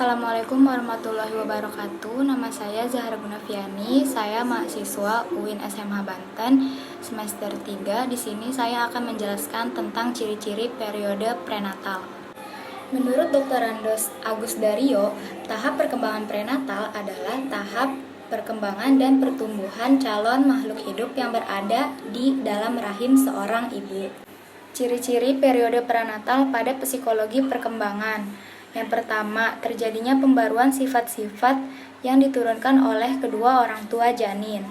Assalamualaikum warahmatullahi wabarakatuh. Nama saya Zahra Gunafiani. Saya mahasiswa UIN SMH Banten semester 3. Di sini saya akan menjelaskan tentang ciri-ciri periode prenatal. Menurut Dr. Andos Agus Dario, tahap perkembangan prenatal adalah tahap perkembangan dan pertumbuhan calon makhluk hidup yang berada di dalam rahim seorang ibu. Ciri-ciri periode prenatal pada psikologi perkembangan. Yang pertama, terjadinya pembaruan sifat-sifat yang diturunkan oleh kedua orang tua janin.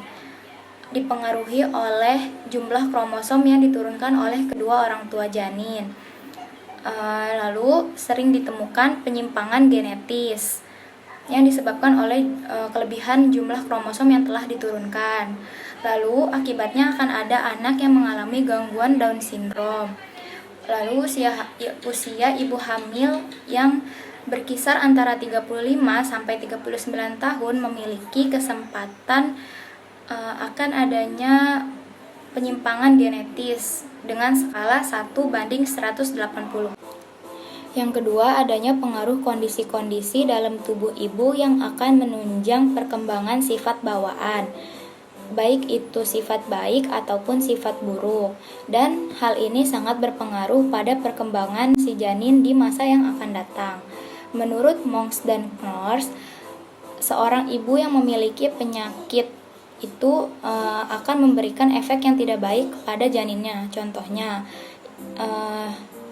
Dipengaruhi oleh jumlah kromosom yang diturunkan oleh kedua orang tua janin. Lalu sering ditemukan penyimpangan genetis yang disebabkan oleh kelebihan jumlah kromosom yang telah diturunkan. Lalu akibatnya akan ada anak yang mengalami gangguan Down syndrome. Lalu usia ibu hamil yang berkisar antara 35 sampai 39 tahun memiliki kesempatan akan adanya penyimpangan genetis dengan skala 1:180. Yang kedua, adanya pengaruh kondisi-kondisi dalam tubuh ibu yang akan menunjang perkembangan sifat bawaan, baik itu sifat baik ataupun sifat buruk, dan hal ini sangat berpengaruh pada perkembangan si janin di masa yang akan datang. Menurut Monks dan Knors, seorang ibu yang memiliki penyakit itu akan memberikan efek yang tidak baik pada janinnya. Contohnya,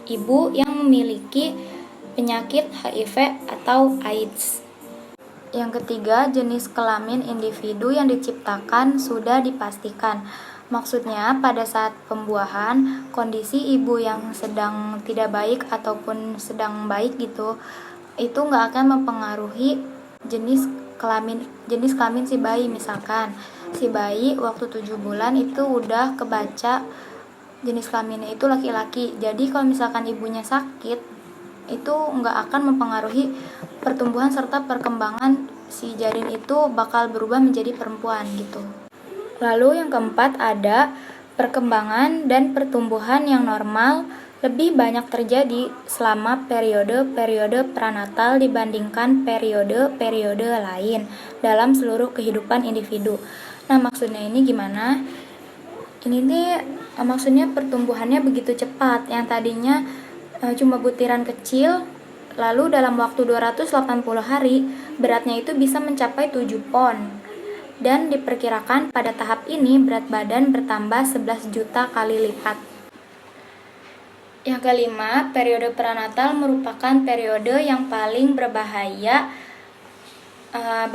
ibu yang memiliki penyakit HIV atau AIDS. Yang ketiga, jenis kelamin individu yang diciptakan sudah dipastikan. Maksudnya, pada saat pembuahan, kondisi ibu yang sedang tidak baik ataupun sedang baik gitu, itu nggak akan mempengaruhi jenis kelamin si bayi. Misalkan, si bayi waktu 7 bulan itu udah kebaca jenis kelaminnya itu laki-laki. Jadi kalau misalkan ibunya sakit, itu nggak akan mempengaruhi pertumbuhan serta perkembangan si janin itu bakal berubah menjadi perempuan gitu. Lalu yang keempat, ada perkembangan dan pertumbuhan yang normal lebih banyak terjadi selama periode prenatal dibandingkan periode lain dalam seluruh kehidupan individu. Nah, maksudnya ini gimana? Ini nih maksudnya pertumbuhannya begitu cepat, yang tadinya cuma butiran kecil, lalu dalam waktu 280 hari beratnya itu bisa mencapai 7 pon. Dan diperkirakan pada tahap ini berat badan bertambah 11 juta kali lipat. Yang kelima, periode prenatal merupakan periode yang paling berbahaya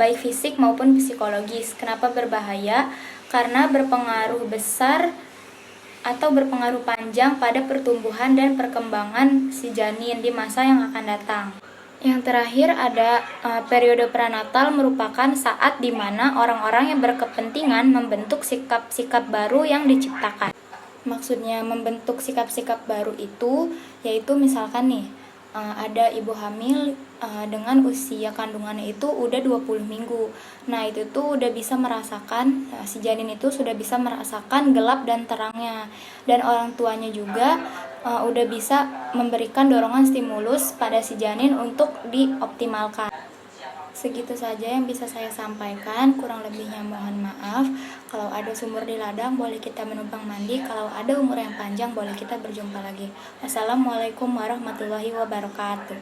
baik fisik maupun psikologis. Kenapa berbahaya? Karena berpengaruh besar atau berpengaruh panjang pada pertumbuhan dan perkembangan si janin di masa yang akan datang. Yang terakhir, ada periode prenatal merupakan saat di mana orang-orang yang berkepentingan membentuk sikap-sikap baru yang diciptakan. Maksudnya membentuk sikap-sikap baru itu yaitu misalkan nih, ada ibu hamil dengan usia kandungannya itu udah 20 minggu. Nah, itu tuh udah bisa merasakan, si janin itu sudah bisa merasakan gelap dan terangnya. Dan orang tuanya juga udah bisa memberikan dorongan stimulus pada si janin untuk dioptimalkan. Segitu saja yang bisa saya sampaikan, kurang lebihnya mohon maaf. Kalau ada sumur di ladang boleh kita menumpang mandi, kalau ada umur yang panjang boleh kita berjumpa lagi. Wassalamualaikum warahmatullahi wabarakatuh.